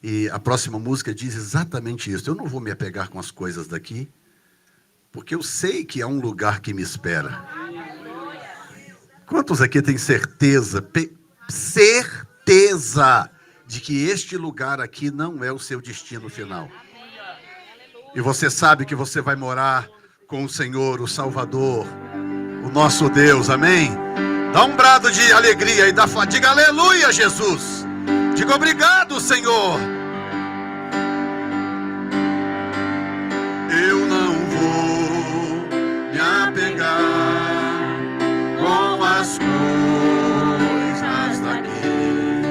E a próxima música diz exatamente isso. Eu não vou me apegar com as coisas daqui, porque eu sei que há um lugar que me espera. Quantos aqui têm certeza de que este lugar aqui não é o seu destino final? E você sabe que você vai morar com o Senhor, o Salvador, o nosso Deus, amém? Dá um brado de alegria e diga aleluia, Jesus. Diga obrigado, Senhor. Eu não vou me apegar com as coisas daqui,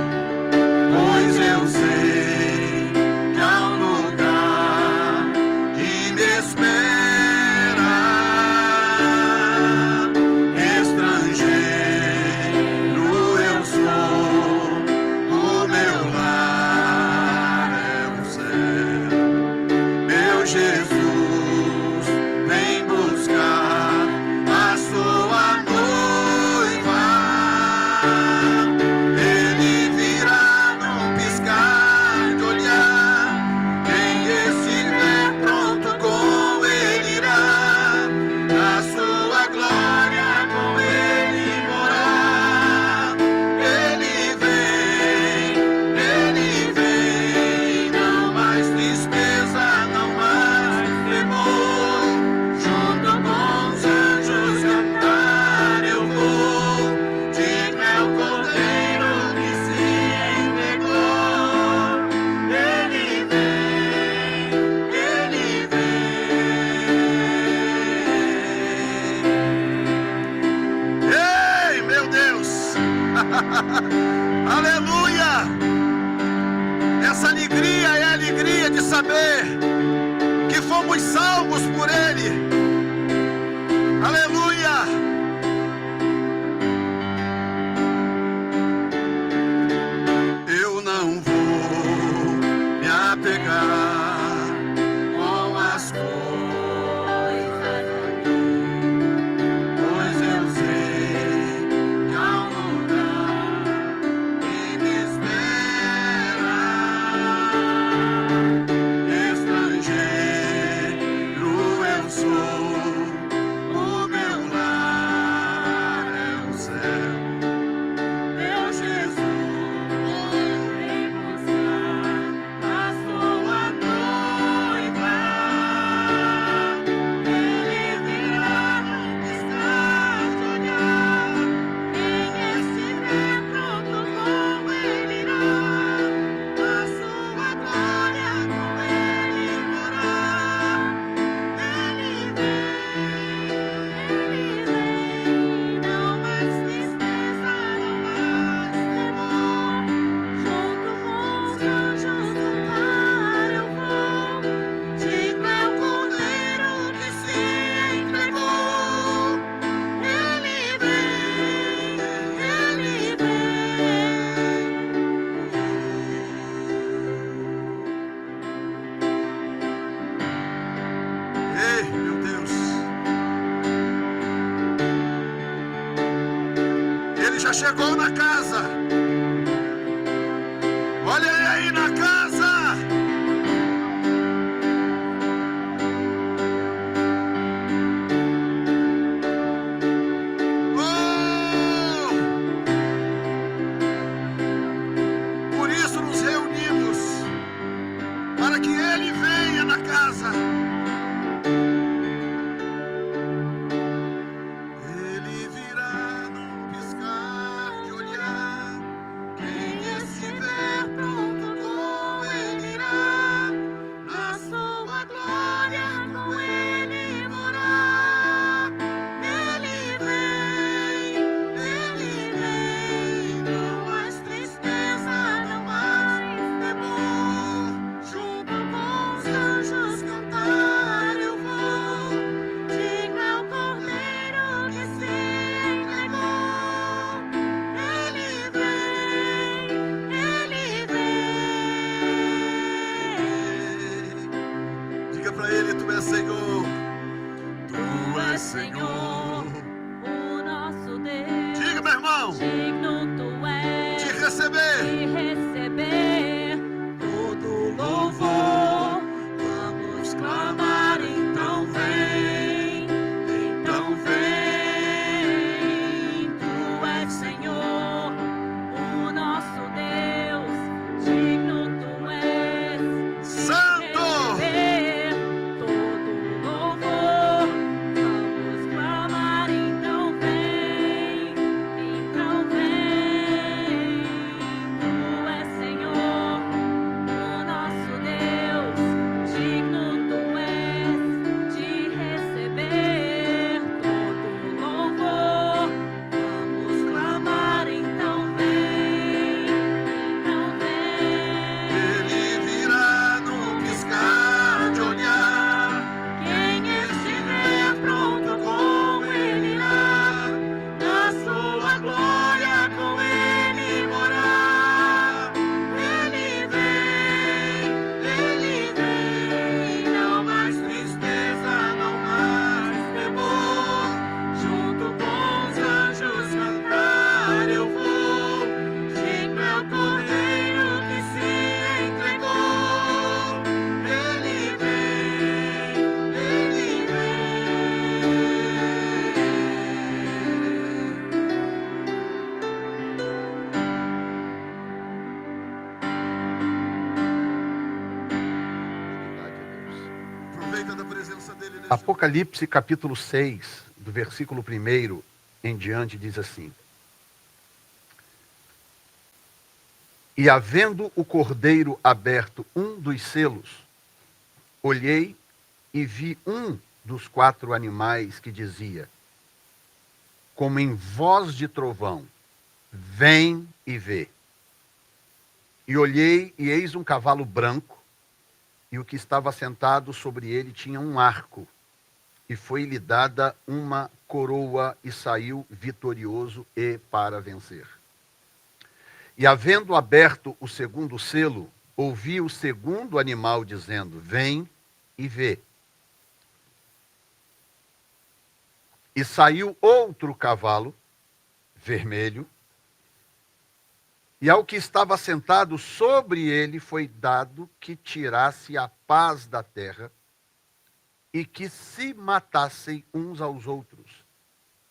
pois eu sei que há um lugar que me espera. Estrangeiro eu sou, o meu lar é o céu. Meu Jesus, vem buscar a sua noiva. Ele virá num piscar de olhar. Quem estiver pronto com ele irá. Na sua glória com ele morar. Ele vem, não mais tristeza, não mais temor. Junto com os anjos cantar eu vou. Digno é o Cordeiro que se entregou. Ele vem. Ei, meu Deus! Aleluia! Essa alegria é a alegria de saber que fomos salvos por Ele. Aleluia! Eu não vou me apegar com as coisas daqui, pois eu sei que há um lugar que me espera. Estrangeiro eu sou, o meu lar é o céu. Meu Jesus, vem buscar a sua noiva. Ele virá num piscar de olhar. Quem estiver pronto com ele irá. Na sua glória com ele morar. Ele vem, não mais tristeza, não mais temor. Junto com os anjos cantar eu vou. Digno é o Cordeiro que se entregou. Ele vem. Ei, meu Deus! Ele já chegou na casa. Olha ele aí na casa. Oh! Por isso nos reunimos, para que ele venha na casa. Ele virá num piscar de olhar. Quem estiver pronto com ele irá. Na sua glória com ele morar. Ele vem, não mais tristeza, não mais temor. Junto com os anjos cantar eu vou. Digno é o Cordeiro que se entregou. Ele vem. Diga pra ele, tu és Senhor. Tu és Senhor, o nosso Deus. Diga, meu irmão, Digno tu és de receber de receber todo Apocalipse capítulo 6, do versículo 1 em diante, diz assim: E havendo o cordeiro aberto um dos selos, olhei e vi um dos 4 animais que dizia, como em voz de trovão, vem e vê. E olhei, e eis um cavalo branco, e o que estava sentado sobre ele tinha um arco, e foi-lhe dada uma coroa, e saiu vitorioso e para vencer. E havendo aberto o segundo selo, ouvi o segundo animal dizendo, vem e vê. E saiu outro cavalo, vermelho, e ao que estava sentado sobre ele foi dado que tirasse a paz da terra e que se matassem uns aos outros.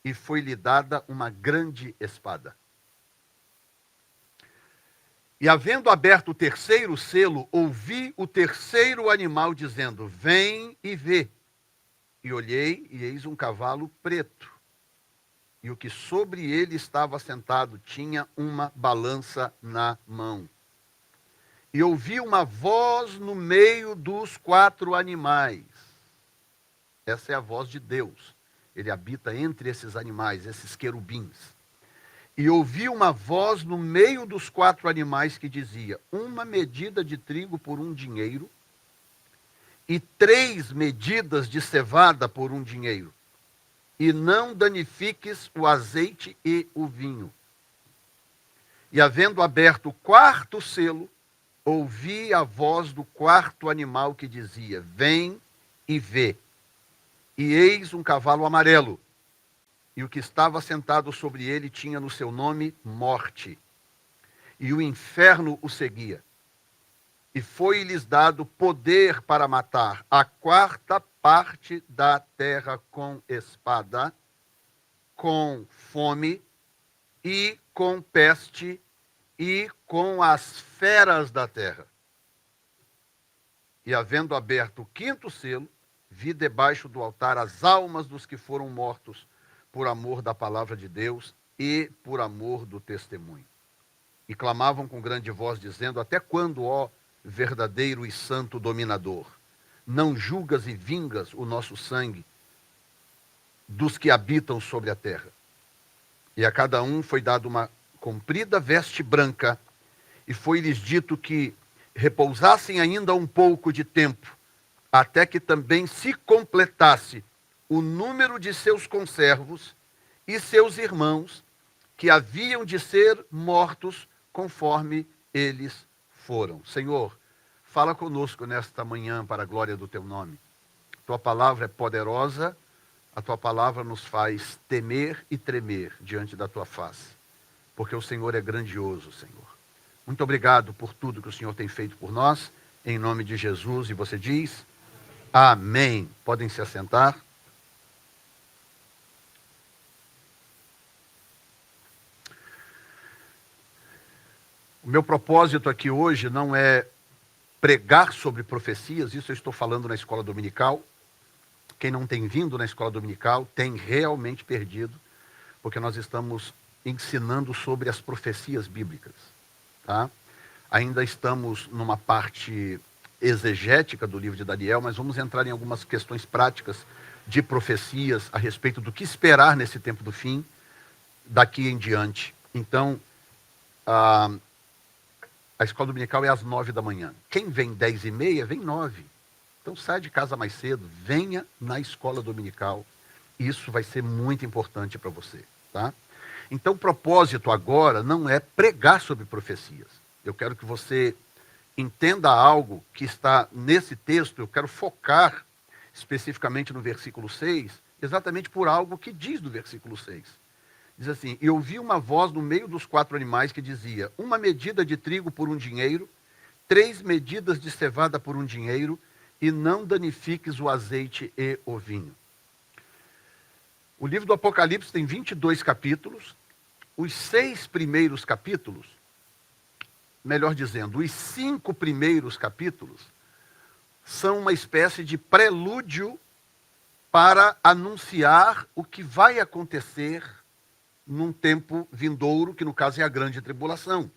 E foi-lhe dada uma grande espada. E havendo aberto o terceiro selo, ouvi o terceiro animal dizendo, vem e vê. E olhei, e eis um cavalo preto. E o que sobre ele estava sentado tinha uma balança na mão. E ouvi uma voz no meio dos 4 animais. Essa é a voz de Deus. Ele habita entre esses animais, esses querubins. E ouvi uma voz no meio dos 4 animais que dizia, uma medida de trigo por 1 dinheiro, e 3 medidas de cevada por 1 dinheiro. E não danifiques o azeite e o vinho. E havendo aberto o 4º selo, ouvi a voz do 4º animal que dizia, vem e vê. E eis um cavalo amarelo, e o que estava sentado sobre ele tinha no seu nome Morte. E o inferno o seguia. E foi-lhes dado poder para matar a 4ª parte da terra com espada, com fome e com peste e com as feras da terra. E havendo aberto o 5º selo, vi debaixo do altar as almas dos que foram mortos por amor da palavra de Deus e por amor do testemunho. E clamavam com grande voz, dizendo, até quando, ó verdadeiro e santo dominador, não julgas e vingas o nosso sangue dos que habitam sobre a terra? E a cada um foi dado uma comprida veste branca, e foi-lhes dito que repousassem ainda um pouco de tempo, até que também se completasse o número de seus conservos e seus irmãos, que haviam de ser mortos conforme eles foram. Senhor, fala conosco nesta manhã para a glória do teu nome. Tua palavra é poderosa, a tua palavra nos faz temer e tremer diante da tua face, porque o Senhor é grandioso, Senhor. Muito obrigado por tudo que o Senhor tem feito por nós, em nome de Jesus. E você diz, amém. Podem se assentar. O meu propósito aqui hoje não é pregar sobre profecias, isso eu estou falando na escola dominical. Quem não tem vindo na escola dominical tem realmente perdido, porque nós estamos ensinando sobre as profecias bíblicas. Tá? Ainda estamos numa parte exegética do livro de Daniel, mas vamos entrar em algumas questões práticas de profecias a respeito do que esperar nesse tempo do fim, daqui em diante. Então, a escola dominical é às 9 da manhã. Quem vem 10h30, vem 9. Então sai de casa mais cedo, venha na escola dominical. Isso vai ser muito importante para você. Tá? Então o propósito agora não é pregar sobre profecias. Eu quero que você entenda algo que está nesse texto. Eu quero focar especificamente no versículo 6, exatamente por algo que diz no versículo 6. Diz assim, e ouvi uma voz no meio dos 4 animais que dizia, uma medida de trigo por 1 dinheiro, 3 medidas de cevada por 1 dinheiro, e não danifiques o azeite e o vinho. O livro do Apocalipse tem 22 capítulos. Os 6 primeiros capítulos, melhor dizendo, os 5 primeiros capítulos, são uma espécie de prelúdio para anunciar o que vai acontecer num tempo vindouro, que no caso é a grande tribulação.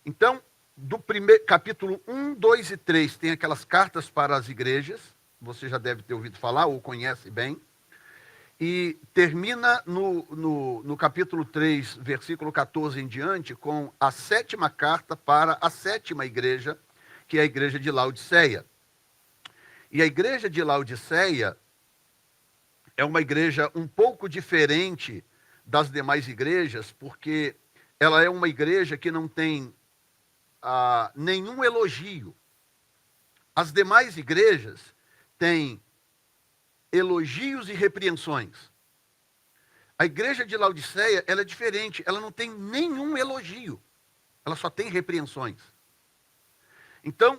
Então, do primeiro capítulo 1, 2 e 3 tem aquelas cartas para as igrejas, você já deve ter ouvido falar ou conhece bem, e termina no capítulo 3, versículo 14 em diante, com a 7ª carta para a 7ª igreja, que é a igreja de Laodiceia. E a igreja de Laodiceia é uma igreja um pouco diferente das demais igrejas, porque ela é uma igreja que não tem nenhum elogio. As demais igrejas têm elogios e repreensões. A igreja de Laodiceia, ela é diferente, ela não tem nenhum elogio, ela só tem repreensões. Então,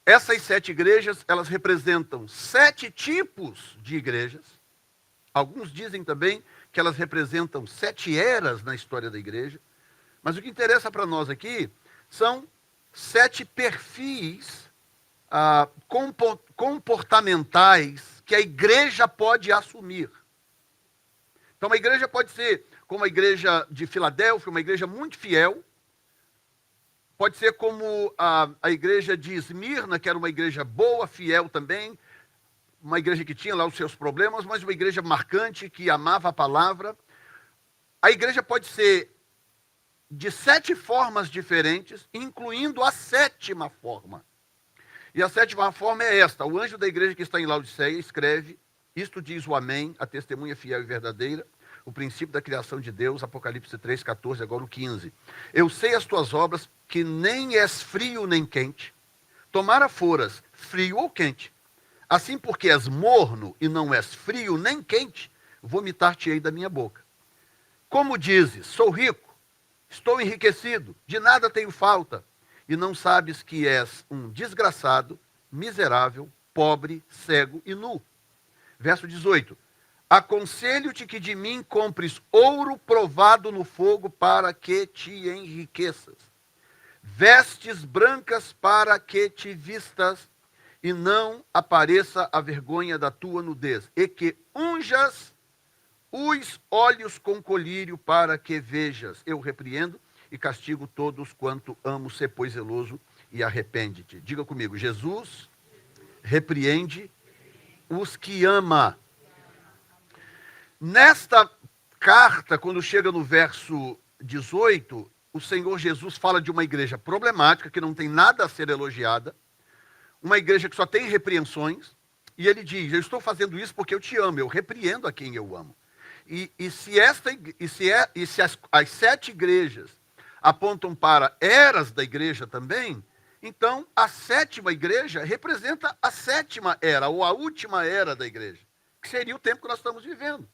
essas 7 igrejas, elas representam 7 tipos de igrejas. Alguns dizem também que elas representam 7 eras na história da igreja. Mas o que interessa para nós aqui são 7 perfis comportamentais que a igreja pode assumir. Então, uma igreja pode ser como a igreja de Filadélfia, uma igreja muito fiel. Pode ser como a igreja de Esmirna, que era uma igreja boa, fiel também. Uma igreja que tinha lá os seus problemas, mas uma igreja marcante, que amava a palavra. A igreja pode ser de 7 formas diferentes, incluindo a 7ª forma. E a 7ª forma é esta: o anjo da igreja que está em Laodiceia escreve: isto diz o Amém, a testemunha fiel e verdadeira, o princípio da criação de Deus, Apocalipse 3, 14, agora o 15. Eu sei as tuas obras, que nem és frio nem quente. Tomara foras frio ou quente. Assim, porque és morno e não és frio nem quente, vomitar-te-ei da minha boca. Como dizes, sou rico, estou enriquecido, de nada tenho falta, e não sabes que és um desgraçado, miserável, pobre, cego e nu. Verso 18. Aconselho-te que de mim compres ouro provado no fogo para que te enriqueças. Vestes brancas para que te vistas e não apareça a vergonha da tua nudez. E que unjas os olhos com colírio para que vejas. Eu repreendo e castigo todos quanto amo, ser pois zeloso e arrepende-te. Diga comigo: Jesus repreende os que ama. Nesta carta, quando chega no verso 18, o Senhor Jesus fala de uma igreja problemática, que não tem nada a ser elogiada, uma igreja que só tem repreensões, e ele diz: eu estou fazendo isso porque eu te amo, eu repreendo a quem eu amo. E se as 7 igrejas apontam para eras da igreja também, então a 7ª igreja representa a 7ª era, ou a última era da igreja, que seria o tempo que nós estamos vivendo.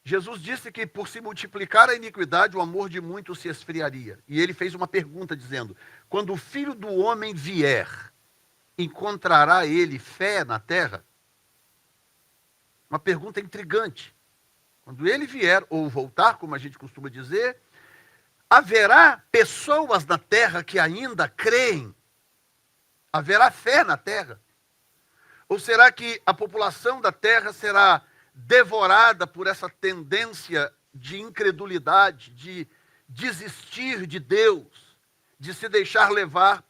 Jesus disse que por se multiplicar a iniquidade, o amor de muitos se esfriaria. E ele fez uma pergunta dizendo: quando o Filho do Homem vier, encontrará ele fé na terra? Uma pergunta intrigante. Quando ele vier, ou voltar, como a gente costuma dizer, haverá pessoas na terra que ainda creem? Haverá fé na terra? Ou será que a população da terra será devorada por essa tendência de incredulidade, de desistir de Deus, de se deixar levar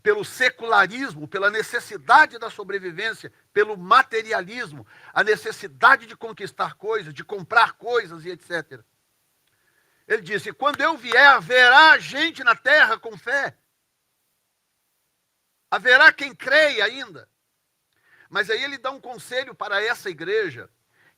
pelo secularismo, pela necessidade da sobrevivência, pelo materialismo, a necessidade de conquistar coisas, de comprar coisas e etc. Ele disse: quando eu vier, haverá gente na terra com fé. Haverá quem creia ainda. Mas aí ele dá um conselho para essa igreja,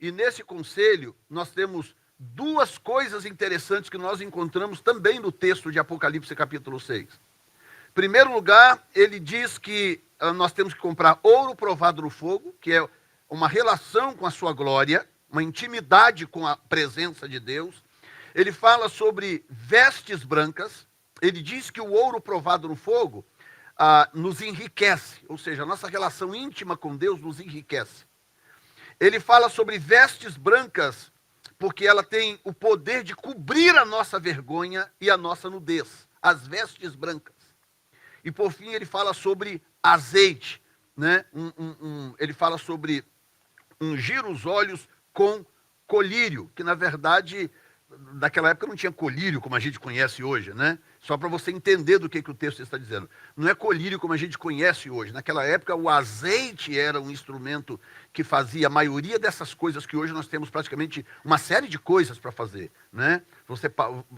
e nesse conselho nós temos 2 coisas interessantes que nós encontramos também no texto de Apocalipse capítulo 6. Em primeiro lugar, ele diz que nós temos que comprar ouro provado no fogo, que é uma relação com a sua glória, uma intimidade com a presença de Deus. Ele fala sobre vestes brancas, ele diz que o ouro provado no fogo nos enriquece, ou seja, a nossa relação íntima com Deus nos enriquece. Ele fala sobre vestes brancas, porque ela tem o poder de cobrir a nossa vergonha e a nossa nudez, as vestes brancas. E por fim ele fala sobre azeite. né, ele fala sobre ungir os olhos com colírio, que na verdade, naquela época não tinha colírio como a gente conhece hoje, né? Só para você entender do que o texto está dizendo. Não é colírio como a gente conhece hoje. Naquela época, o azeite era um instrumento que fazia a maioria dessas coisas que hoje nós temos praticamente uma série de coisas para fazer, né?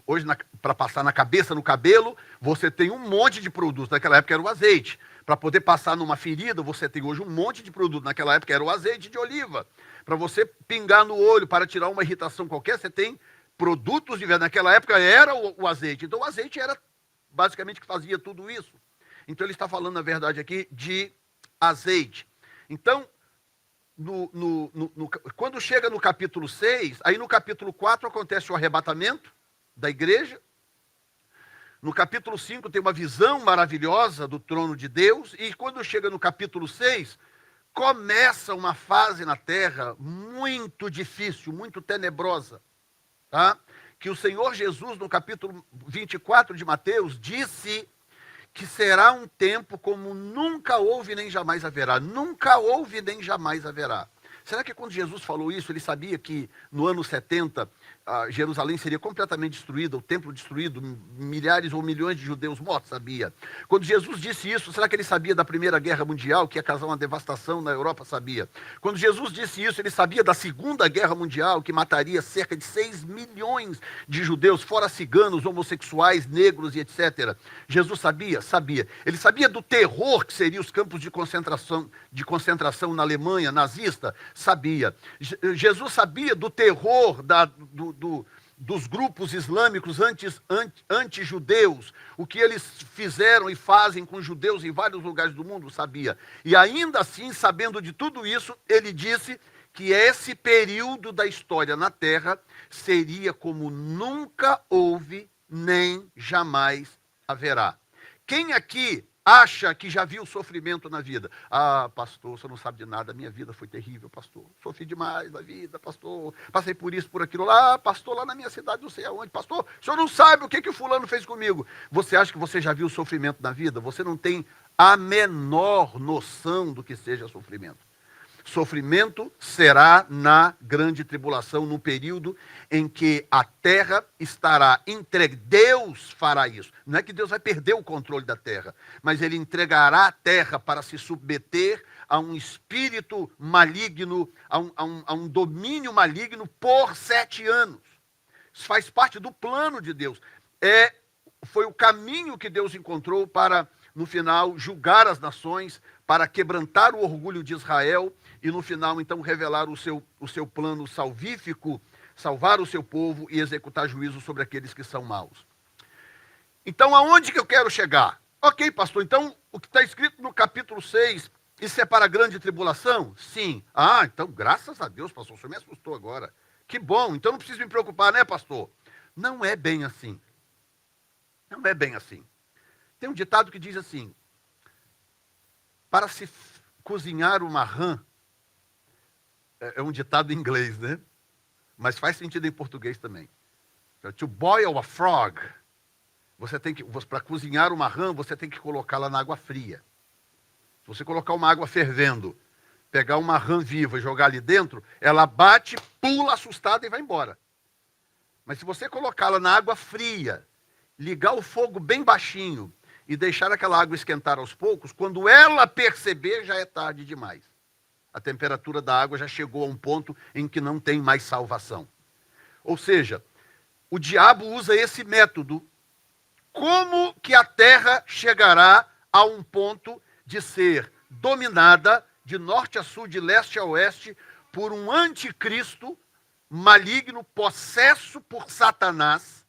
Hoje, para passar na cabeça, no cabelo, você tem um monte de produtos. Naquela época era o azeite. Para poder passar numa ferida, você tem hoje um monte de produto. Naquela época era o azeite de oliva. Para você pingar no olho, para tirar uma irritação qualquer, você tem produtos de verdade. Naquela época era o azeite. Então o azeite era basicamente que fazia tudo isso. Então ele está falando, na verdade, aqui de azeite. Então, quando chega no capítulo 6, aí no capítulo 4 acontece o arrebatamento da igreja. No capítulo 5 tem uma visão maravilhosa do trono de Deus. E quando chega no capítulo 6, começa uma fase na terra muito difícil, muito tenebrosa. Tá? Que o Senhor Jesus, no capítulo 24 de Mateus, disse que será um tempo como nunca houve nem jamais haverá. Nunca houve nem jamais haverá. Será que quando Jesus falou isso, ele sabia que no ano 70, Jerusalém seria completamente destruída, o templo destruído, milhares ou milhões de judeus mortos? Sabia. Quando Jesus disse isso, será que ele sabia da Primeira Guerra Mundial, que ia causar uma devastação na Europa? Sabia. Quando Jesus disse isso, ele sabia da Segunda Guerra Mundial, que mataria cerca de 6 milhões de judeus, fora ciganos, homossexuais, negros e etc. Jesus sabia? Sabia. Ele sabia do terror que seriam os campos de concentração na Alemanha nazista? Sabia. Jesus sabia do terror dos grupos islâmicos anti-judeus, o que eles fizeram e fazem com judeus em vários lugares do mundo? Sabia. E ainda assim, sabendo de tudo isso, ele disse que esse período da história na Terra seria como nunca houve, nem jamais haverá. Quem aqui acha que já viu sofrimento na vida? Ah, pastor, você não sabe de nada, minha vida foi terrível, pastor. Sofri demais na vida, pastor. Passei por isso, por aquilo lá, pastor, lá na minha cidade, não sei aonde. Pastor, o senhor não sabe o que o fulano fez comigo. Você acha que você já viu sofrimento na vida? Você não tem a menor noção do que seja sofrimento. Sofrimento será na grande tribulação, no período em que a terra estará entregue. Deus fará isso. Não é que Deus vai perder o controle da terra, mas ele entregará a terra para se submeter a um espírito maligno, a um domínio maligno por 7 anos. Isso faz parte do plano de Deus. Foi o caminho que Deus encontrou para, no final, julgar as nações, para quebrantar o orgulho de Israel e, no final, então, revelar o seu plano salvífico, salvar o seu povo e executar juízo sobre aqueles que são maus. Então, aonde que eu quero chegar? Ok, pastor, então, o que está escrito no capítulo 6, isso é para a grande tribulação? Sim. Ah, então, graças a Deus, pastor, o senhor me assustou agora. Que bom, então não preciso me preocupar, né, pastor? Não é bem assim. Não é bem assim. Tem um ditado que diz assim: para se cozinhar uma rã, é um ditado em inglês, né? Mas faz sentido em português também. To boil a frog, para cozinhar uma rã, você tem que colocá-la na água fria. Se você colocar uma água fervendo, pegar uma rã viva e jogar ali dentro, ela bate, pula assustada e vai embora. Mas se você colocá-la na água fria, ligar o fogo bem baixinho e deixar aquela água esquentar aos poucos, quando ela perceber, já é tarde demais. A temperatura da água já chegou a um ponto em que não tem mais salvação. Ou seja, o diabo usa esse método. Como que a terra chegará a um ponto de ser dominada de norte a sul, de leste a oeste, por um anticristo maligno, possesso por Satanás,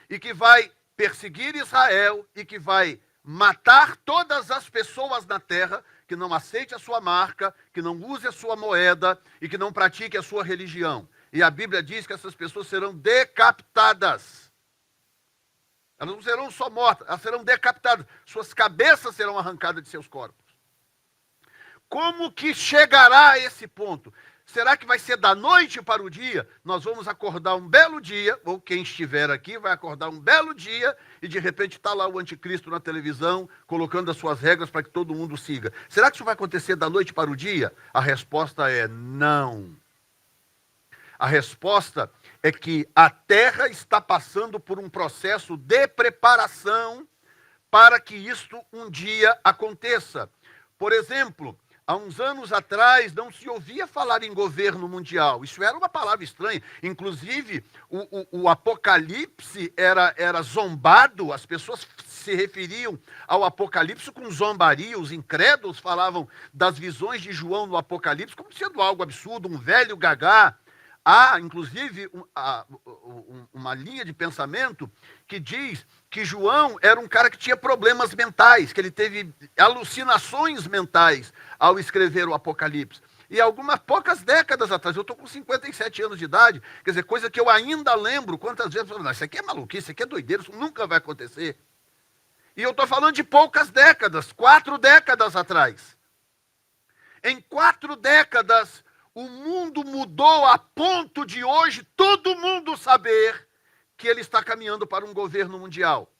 e que vai perseguir Israel e que vai matar todas as pessoas na terra que não aceite a sua marca, que não use a sua moeda e que não pratique a sua religião. E a Bíblia diz que essas pessoas serão decapitadas. Elas não serão só mortas, elas serão decapitadas. Suas cabeças serão arrancadas de seus corpos. Como que chegará a esse ponto? Será que vai ser da noite para o dia? Nós vamos acordar um belo dia, ou quem estiver aqui vai acordar um belo dia, e de repente está lá o anticristo na televisão, colocando as suas regras para que todo mundo siga. Será que isso vai acontecer da noite para o dia? A resposta é não. A resposta é que a Terra está passando por um processo de preparação para que isto um dia aconteça. Por exemplo, há uns anos atrás não se ouvia falar em governo mundial. Isso era uma palavra estranha. Inclusive, o Apocalipse era zombado. As pessoas se referiam ao Apocalipse com zombaria. Os incrédulos falavam das visões de João no Apocalipse como sendo algo absurdo, um velho gagá. Há, inclusive, uma linha de pensamento que diz que João era um cara que tinha problemas mentais, que ele teve alucinações mentais ao escrever o Apocalipse. E algumas poucas décadas atrás, eu estou com 57 anos de idade, quer dizer, coisa que eu ainda lembro, quantas vezes eu falo, isso aqui é maluquice, isso aqui é doideira, isso nunca vai acontecer. E eu estou falando de poucas décadas, 4 décadas atrás. Em 4 décadas, o mundo mudou a ponto de hoje todo mundo saber que ele está caminhando para um governo mundial.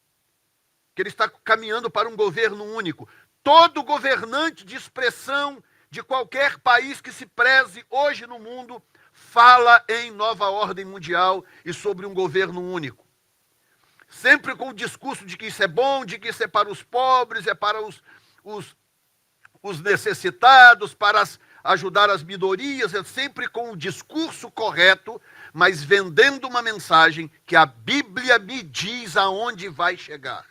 Que ele está caminhando para um governo único. Todo governante de expressão de qualquer país que se preze hoje no mundo fala em nova ordem mundial e sobre um governo único. Sempre com o discurso de que isso é bom, de que isso é para os pobres, é para os necessitados, para ajudar as minorias, é sempre com o discurso correto, mas vendendo uma mensagem que a Bíblia me diz aonde vai chegar.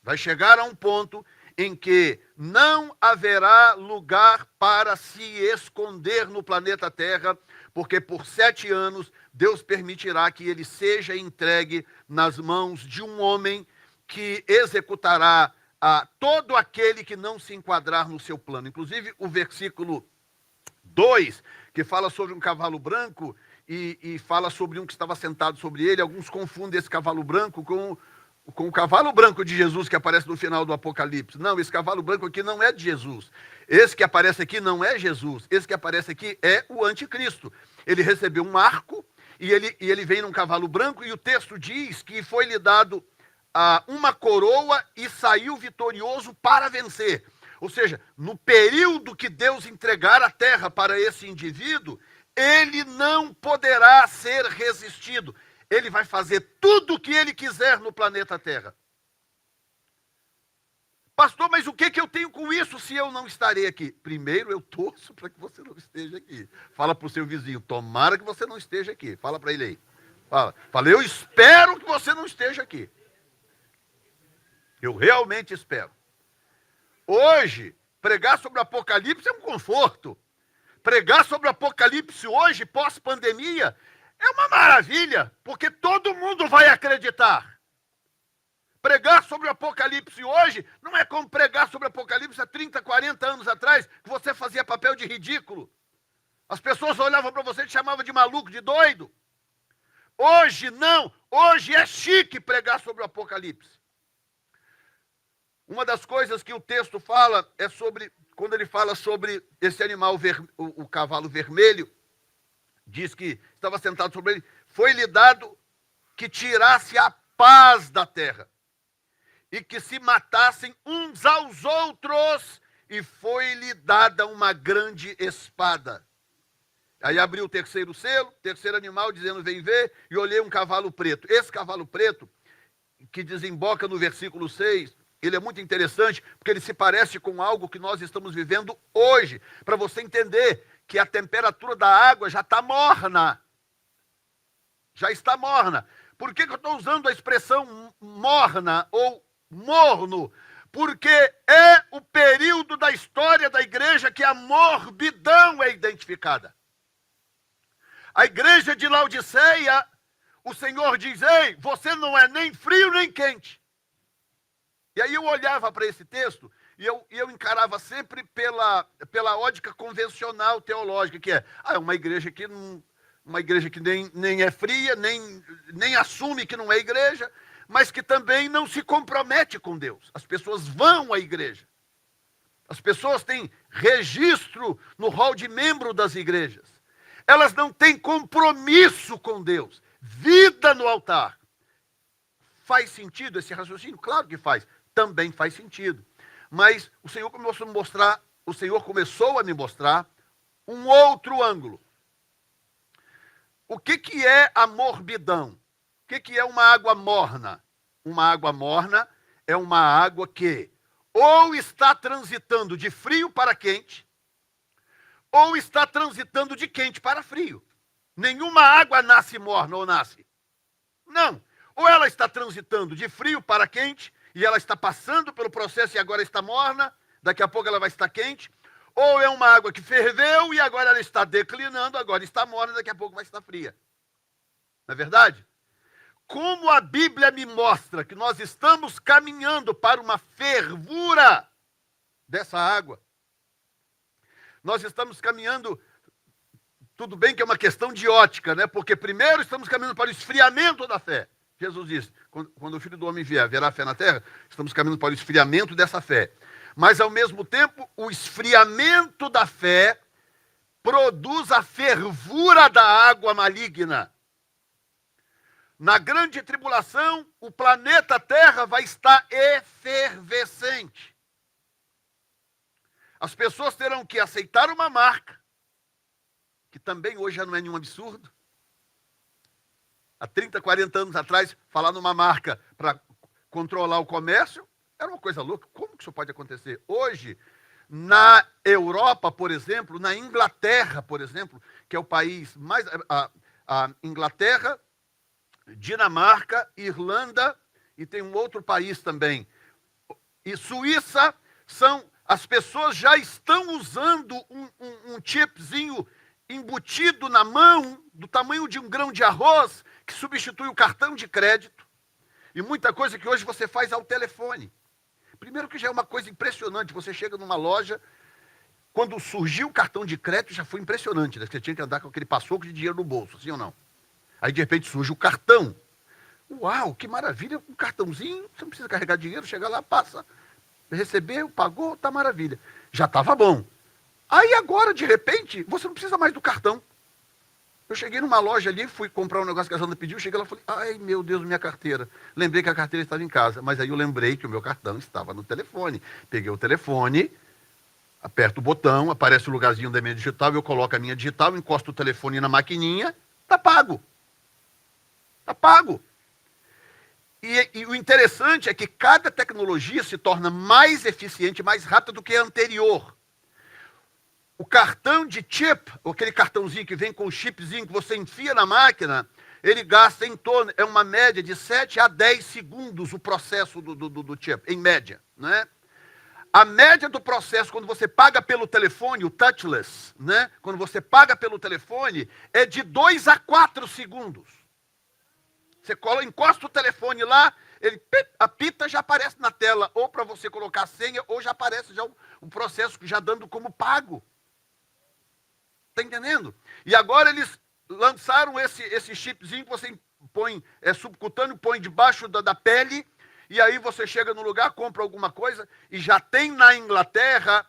Vai chegar a um ponto em que não haverá lugar para se esconder no planeta Terra, porque por 7 anos Deus permitirá que ele seja entregue nas mãos de um homem que executará a todo aquele que não se enquadrar no seu plano. Inclusive, o versículo 2, que fala sobre um cavalo branco e fala sobre um que estava sentado sobre ele. Alguns confundem esse cavalo branco com o cavalo branco de Jesus que aparece no final do Apocalipse. Não, esse cavalo branco aqui não é de Jesus. Esse que aparece aqui não é Jesus. Esse que aparece aqui é o anticristo. Ele recebeu um arco e ele vem num cavalo branco, e o texto diz que foi-lhe dado uma coroa e saiu vitorioso para vencer. Ou seja, no período que Deus entregar a terra para esse indivíduo, ele não poderá ser resistido. Ele vai fazer tudo o que ele quiser no planeta Terra. Pastor, mas o que eu tenho com isso se eu não estarei aqui? Primeiro, eu torço para que você não esteja aqui. Fala para o seu vizinho, tomara que você não esteja aqui. Fala para ele aí. Fala, eu espero que você não esteja aqui. Eu realmente espero. Hoje, pregar sobre o Apocalipse é um conforto. Pregar sobre o Apocalipse hoje, pós-pandemia, é uma maravilha, porque todo mundo vai acreditar. Pregar sobre o Apocalipse hoje não é como pregar sobre o Apocalipse há 30, 40 anos atrás, que você fazia papel de ridículo. As pessoas olhavam para você e te chamavam de maluco, de doido. Hoje não, hoje é chique pregar sobre o Apocalipse. Uma das coisas que o texto fala é sobre, quando ele fala sobre esse animal, o cavalo vermelho, diz que estava sentado sobre ele, foi-lhe dado que tirasse a paz da terra e que se matassem uns aos outros, e foi-lhe dada uma grande espada. Aí abriu o terceiro selo, terceiro animal, dizendo, vem ver, e olhei um cavalo preto. Esse cavalo preto, que desemboca no versículo 6, ele é muito interessante, porque ele se parece com algo que nós estamos vivendo hoje, para você entender que a temperatura da água já está morna. Já está morna. Por que eu estou usando a expressão morna ou morno? Porque é o período da história da igreja que a morbidão é identificada. A igreja de Laodiceia, o Senhor diz, ei, você não é nem frio nem quente. E aí eu olhava para esse texto e eu encarava sempre pela ótica convencional teológica, que é uma igreja que nem é fria, nem assume que não é igreja, mas que também não se compromete com Deus. As pessoas vão à igreja. As pessoas têm registro no rol de membro das igrejas. Elas não têm compromisso com Deus. Vida no altar. Faz sentido esse raciocínio? Claro que faz. Também faz sentido. Mas o Senhor começou a me mostrar um outro ângulo. O que é a morbidão? O que é uma água morna? Uma água morna é uma água que ou está transitando de frio para quente, ou está transitando de quente para frio. Nenhuma água nasce morna ou nasce. Não. Ou ela está transitando de frio para quente, e ela está passando pelo processo e agora está morna, daqui a pouco ela vai estar quente, ou é uma água que ferveu e agora ela está declinando, agora está morna, daqui a pouco vai estar fria. Não é verdade? Como a Bíblia me mostra que nós estamos caminhando para uma fervura dessa água. Nós estamos caminhando, tudo bem que é uma questão de ótica, né? Porque primeiro estamos caminhando para o esfriamento da fé. Jesus disse, quando o Filho do Homem vier, haverá fé na terra, estamos caminhando para o esfriamento dessa fé. Mas, ao mesmo tempo, o esfriamento da fé produz a fervura da água maligna. Na grande tribulação, o planeta Terra vai estar efervescente. As pessoas terão que aceitar uma marca, que também hoje já não é nenhum absurdo. Há 30, 40 anos atrás, falar numa marca para controlar o comércio era uma coisa louca. Como que isso pode acontecer? Hoje, na Europa, por exemplo, na Inglaterra, por exemplo, que é o país mais... A Inglaterra, Dinamarca, Irlanda e tem um outro país também. E Suíça, as pessoas já estão usando um chipzinho embutido na mão, do tamanho de um grão de arroz, que substitui o cartão de crédito. E muita coisa que hoje você faz ao telefone. Primeiro que já é uma coisa impressionante. Você chega numa loja, quando surgiu o cartão de crédito, já foi impressionante, né? Você tinha que andar com aquele paçoco de dinheiro no bolso, sim ou não? Aí, de repente, surge o cartão. Uau, que maravilha, um cartãozinho, você não precisa carregar dinheiro, chega lá, passa, recebeu, pagou, tá maravilha. Já estava bom. Aí agora, de repente, você não precisa mais do cartão. Eu cheguei numa loja ali, fui comprar um negócio que a Sandra pediu, cheguei lá e falei, ai meu Deus, minha carteira. Lembrei que a carteira estava em casa, mas aí eu lembrei que o meu cartão estava no telefone. Peguei o telefone, aperto o botão, aparece o lugarzinho da minha digital, eu coloco a minha digital, encosto o telefone na maquininha, tá pago. Tá pago. E o interessante é que cada tecnologia se torna mais eficiente, mais rápida do que a anterior. O cartão de chip, aquele cartãozinho que vem com o chipzinho que você enfia na máquina, ele gasta em torno, é uma média de 7 a 10 segundos o processo do chip, em média, né? A média do processo, quando você paga pelo telefone, o touchless, né? Quando você paga pelo telefone, é de 2 a 4 segundos. Você encosta o telefone lá, ele apita, já aparece na tela, ou para você colocar a senha, ou já aparece já o processo já dando como pago. Está entendendo? E agora eles lançaram esse chipzinho que você põe, subcutâneo, põe debaixo da pele, e aí você chega no lugar, compra alguma coisa, e já tem na Inglaterra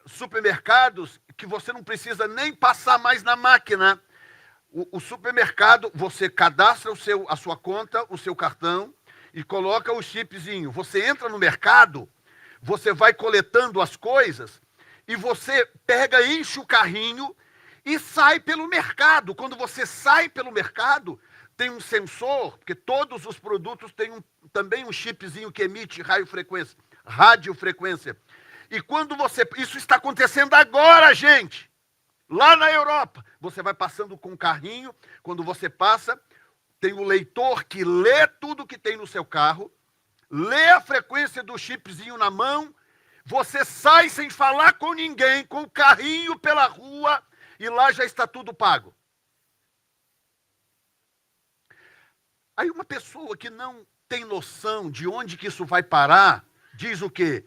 supermercados que você não precisa nem passar mais na máquina. O supermercado, você cadastra a sua conta, o seu cartão, e coloca o chipzinho. Você entra no mercado, você vai coletando as coisas, e você pega, enche o carrinho e sai pelo mercado. Quando você sai pelo mercado, tem um sensor, porque todos os produtos têm também um chipzinho que emite radiofrequência. E quando isso está acontecendo agora, gente, lá na Europa, você vai passando com o carrinho, quando você passa, tem o leitor que lê tudo que tem no seu carro, lê a frequência do chipzinho na mão, você sai sem falar com ninguém, com o carrinho pela rua, e lá já está tudo pago. Aí uma pessoa que não tem noção de onde que isso vai parar, diz o quê?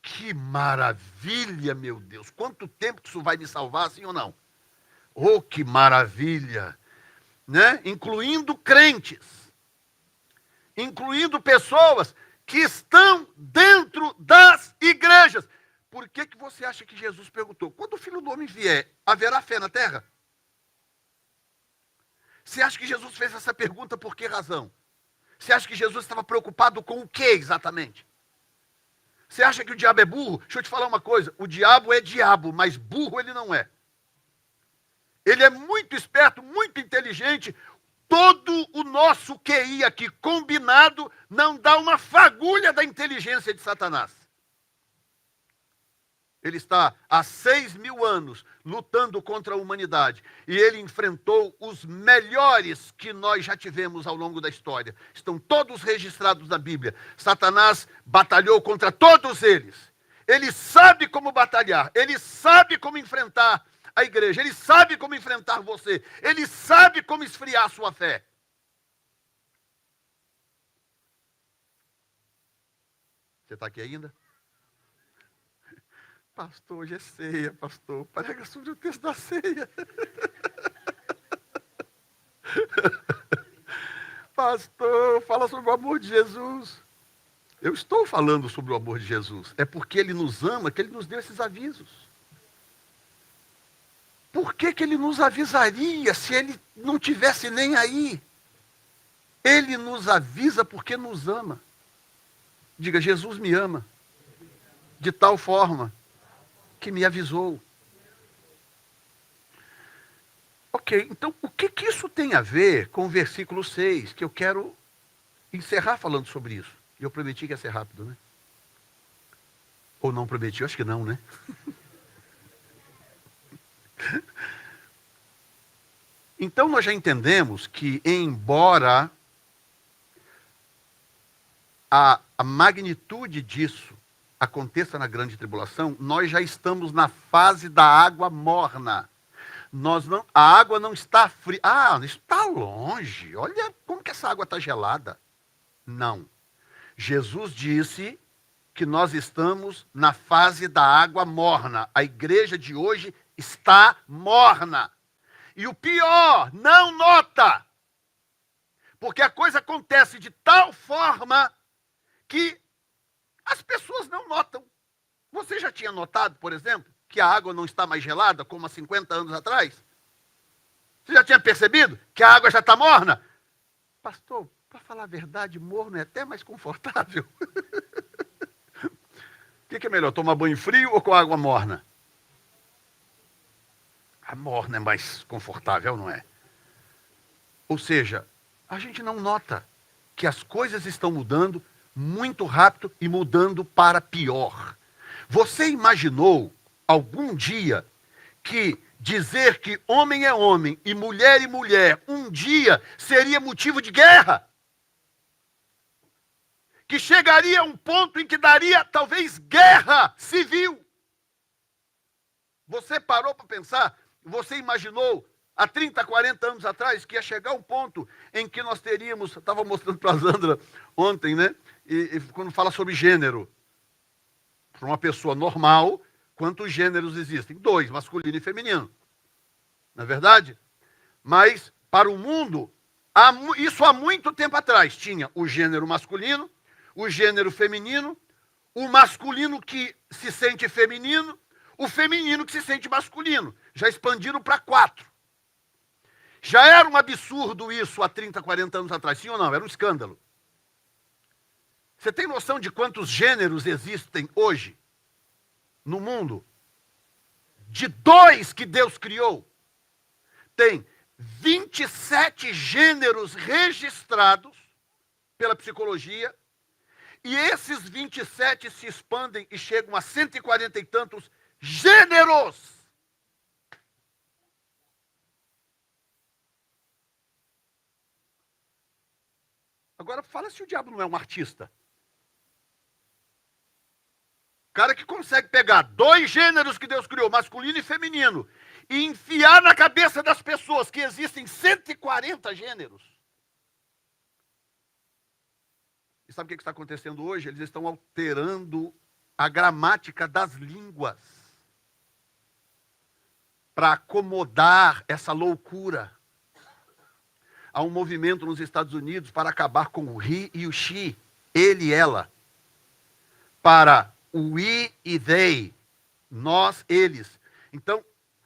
Que maravilha, meu Deus, quanto tempo que isso vai me salvar, sim ou não? Oh, que maravilha, né? Incluindo crentes, incluindo pessoas que estão dentro das igrejas. você acha que Jesus perguntou? Quando o Filho do Homem vier, haverá fé na terra? Você acha que Jesus fez essa pergunta por que razão? Você acha que Jesus estava preocupado com o que exatamente? Você acha que o diabo é burro? Deixa eu te falar uma coisa. O diabo é diabo, mas burro ele não é. Ele é muito esperto, muito inteligente. Todo o nosso QI aqui combinado não dá uma fagulha da inteligência de Satanás. Ele está há 6.000 anos lutando contra a humanidade. E ele enfrentou os melhores que nós já tivemos ao longo da história. Estão todos registrados na Bíblia. Satanás batalhou contra todos eles. Ele sabe como batalhar. Ele sabe como enfrentar a igreja. Ele sabe como enfrentar você. Ele sabe como esfriar a sua fé. Você está aqui ainda? Pastor, hoje é ceia, pastor. Prega sobre o texto da ceia. Pastor, fala sobre o amor de Jesus. Eu estou falando sobre o amor de Jesus. É porque ele nos ama que ele nos deu esses avisos. Por que ele nos avisaria se ele não tivesse nem aí? Ele nos avisa porque nos ama. Diga, Jesus me ama. De tal forma que me avisou. Ok, então o que isso tem a ver com o versículo 6, que eu quero encerrar falando sobre isso? E eu prometi que ia ser rápido, né? Ou não prometi? Eu acho que não, né? Então nós já entendemos que, embora a magnitude disso aconteça na grande tribulação, nós já estamos na fase da água morna. A água não está fria. Ah, está longe. Olha como que essa água está gelada. Não. Jesus disse que nós estamos na fase da água morna. A igreja de hoje está morna. E o pior, não nota. Porque a coisa acontece de tal forma que as pessoas não notam. Você já tinha notado, por exemplo, que a água não está mais gelada, como há 50 anos atrás? Você já tinha percebido que a água já está morna? Pastor, para falar a verdade, morno é até mais confortável. O que é melhor, tomar banho frio ou com água morna? A morna é mais confortável, não é? Ou seja, a gente não nota que as coisas estão mudando muito rápido e mudando para pior. Você imaginou algum dia que dizer que homem é homem e mulher um dia seria motivo de guerra? Que chegaria a um ponto em que daria talvez guerra civil? Você parou para pensar? Você imaginou há 30, 40 anos atrás que ia chegar um ponto em que nós teríamos, eu estava mostrando para a Sandra ontem, né? E quando fala sobre gênero, para uma pessoa normal, quantos gêneros existem? 2, masculino e feminino. Não é verdade? Mas, para o mundo, isso há muito tempo atrás, tinha o gênero masculino, o gênero feminino, o masculino que se sente feminino, o feminino que se sente masculino. Já expandiram para 4. Já era um absurdo isso há 30, 40 anos atrás, sim ou não? Era um escândalo. Você tem noção de quantos gêneros existem hoje no mundo? De 2 que Deus criou. Tem 27 gêneros registrados pela psicologia, e esses 27 se expandem e chegam a 140 e tantos gêneros. Agora fala se o diabo não é um artista. Cara que consegue pegar 2 gêneros que Deus criou, masculino e feminino, e enfiar na cabeça das pessoas que existem 140 gêneros. E sabe o que está acontecendo hoje? Eles estão alterando a gramática das línguas para acomodar essa loucura. Há um movimento nos Estados Unidos para acabar com o he e o she, ele e ela, para o we e they, Nós, eles. Então,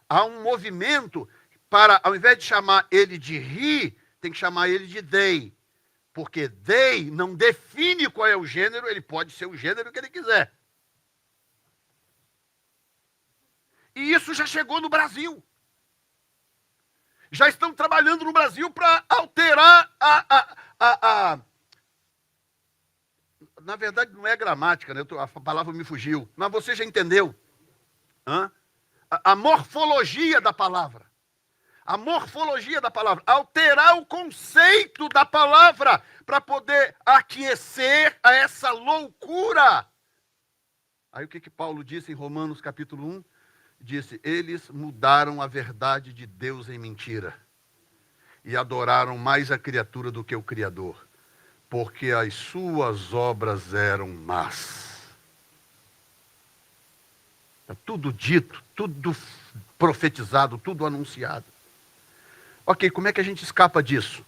há um movimento para, ao invés de chamar ele de he, tem que chamar ele de they. Porque they não define qual é o gênero, ele pode ser o gênero que ele quiser. E isso já chegou no Brasil. Já estão trabalhando no Brasil para alterar Na verdade, não é gramática, né? A palavra me fugiu. Mas você já entendeu. A morfologia da palavra. A morfologia da palavra. Alterar o conceito da palavra para poder aquecer a essa loucura. Aí o que Paulo disse em Romanos capítulo 1? Disse, eles mudaram a verdade de Deus em mentira. E adoraram mais a criatura do que o Criador. Porque as suas obras eram más. Está tudo dito, tudo profetizado, tudo anunciado. Ok, como é que a gente escapa disso?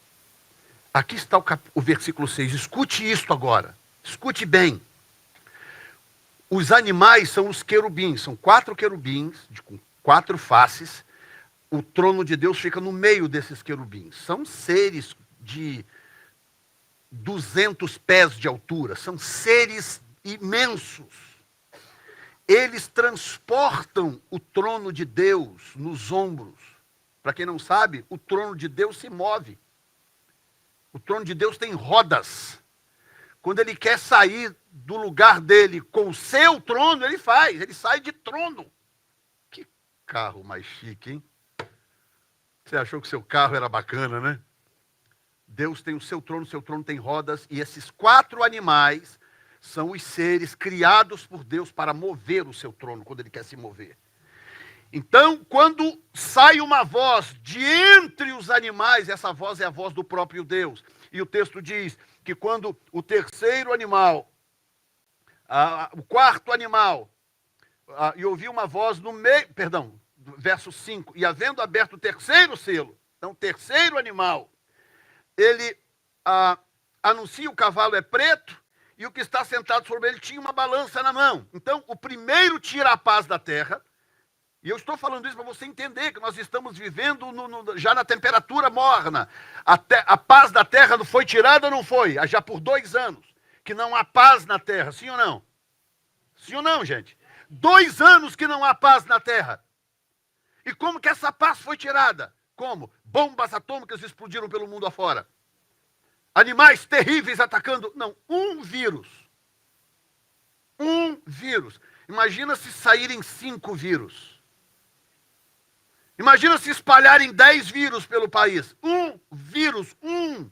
Aqui está o versículo 6. Escute isto agora. Escute bem. Os animais são os querubins. São 4 querubins, com 4 faces. O trono de Deus fica no meio desses querubins. São seres de 200 pés de altura. São seres imensos. Eles transportam o trono de Deus nos ombros. Para quem não sabe, o trono de Deus se move. O trono de Deus tem rodas. Quando ele quer sair do lugar dele com o seu trono, ele faz. Ele sai de trono. Que carro mais chique, hein? Você achou que o seu carro era bacana, né? Deus tem o seu trono tem rodas. E esses 4 animais são os seres criados por Deus para mover o seu trono, quando ele quer se mover. Então, quando sai uma voz de entre os animais, essa voz é a voz do próprio Deus. E o texto diz que quando o terceiro animal, o quarto animal, e ouvi uma voz no meio, verso 5, e havendo aberto o terceiro selo, então o terceiro animal, ele anuncia o cavalo é preto, e o que está sentado sobre ele tinha uma balança na mão. Então, o primeiro tira a paz da terra. E eu estou falando isso para você entender que nós estamos vivendo já na temperatura morna. A paz da terra não foi tirada ou não foi? Já por 2 anos. Que não há paz na terra, sim ou não? Sim ou não, gente? 2 anos que não há paz na terra. E como que essa paz foi tirada? Como? Bombas atômicas explodiram pelo mundo afora. Animais terríveis atacando. Não, um vírus. Um vírus. Imagina se saírem 5 vírus. Imagina se espalharem 10 vírus pelo país. Um vírus, um.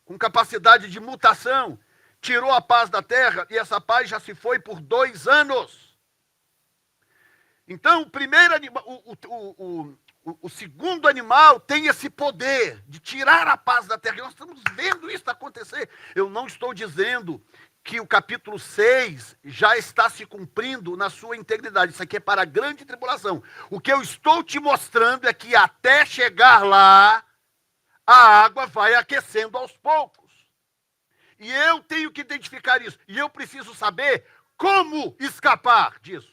Com capacidade de mutação. Tirou a paz da terra e essa paz já se foi por 2 anos. Então, o primeiro animal, o segundo animal tem esse poder de tirar a paz da terra. E nós estamos vendo isso acontecer. Eu não estou dizendo que o capítulo 6 já está se cumprindo na sua integridade. Isso aqui é para a grande tribulação. O que eu estou te mostrando é que até chegar lá, a água vai aquecendo aos poucos. E eu tenho que identificar isso. E eu preciso saber como escapar disso.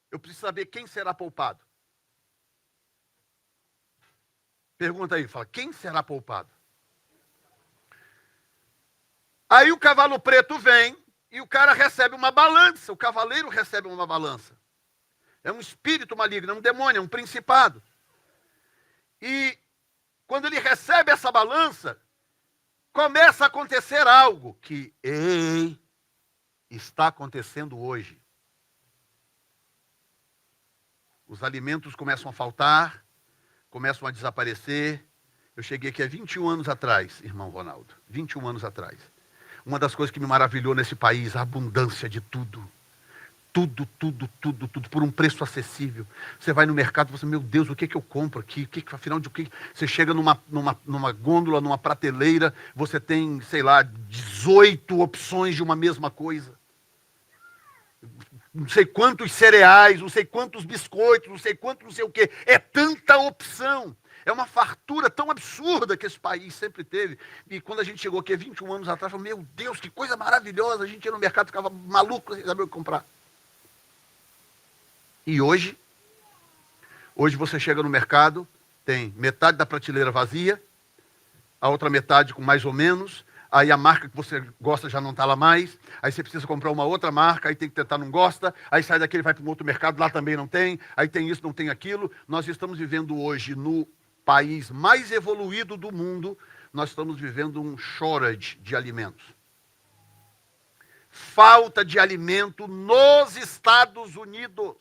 Eu preciso saber quem será poupado. Pergunta aí, fala, quem será poupado? Aí o cavalo preto vem e o cara recebe uma balança. O cavaleiro recebe uma balança. É um espírito maligno, é um demônio, é um principado. E quando ele recebe essa balança, começa a acontecer algo que está acontecendo hoje. Os alimentos começam a faltar, começam a desaparecer. Eu cheguei aqui há 21 anos atrás, irmão Ronaldo. 21 anos atrás. Uma das coisas que me maravilhou nesse país, a abundância de tudo. Tudo, por um preço acessível. Você vai no mercado e fala, meu Deus, o que eu compro aqui? Afinal de que? Você chega numa gôndola, numa prateleira, você tem, sei lá, 18 opções de uma mesma coisa. Não sei quantos cereais, não sei quantos biscoitos, não sei quanto não sei o quê. É tanta opção. É uma fartura tão absurda que esse país sempre teve. E quando a gente chegou aqui 21 anos atrás, falou, meu Deus, que coisa maravilhosa. A gente ia no mercado, ficava maluco, sem saber o que comprar. E hoje você chega no mercado, tem metade da prateleira vazia, a outra metade com mais ou menos, aí a marca que você gosta já não está lá mais, aí você precisa comprar uma outra marca, aí tem que tentar, não gosta, aí sai daquele, vai para um outro mercado, lá também não tem, aí tem isso, não tem aquilo. Nós estamos vivendo hoje no país mais evoluído do mundo, nós estamos vivendo um shortage de alimentos. Falta de alimento nos Estados Unidos.